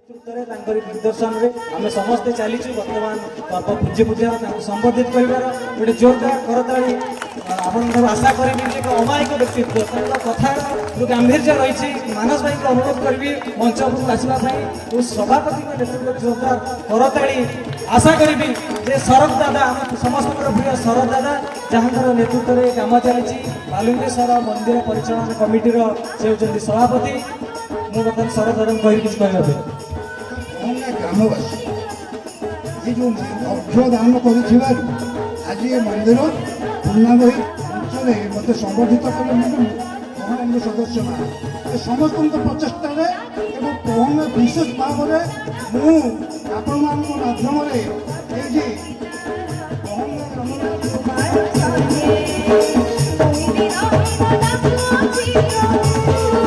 नेतृत्व निर्देशन में आम समस्ते चलीचु बर्तमान पर्व पूज्य पूजा संबोधित कर गोटे जोरदार करताड़ी आप आशा करी एक अमायिक व्यक्तित्व कथार जो गांधीर्य रही मानस भाई को अनुरोध करी मंच उपरକୁ आसवाई सभापति नेतृत्व जोरदार करताड़ी आशा करी जे शरद दादा समस्त प्रिय शरद दादा जहाँ नेतृत्व में कम चली बालुंगेश्वर मंदिर परिचालन कमिटी से होती सभापति मुझे बर्तमान शरद दादा कह कि कहते ग्रामवासी ये जो अभ्यदान कर आज ये मंदिर पूर्णागही अंचल मत संबोधित कले महानंद सदस्य मान समस्त प्रचेषा विशेष भाव में आपण माध्यम Thank you.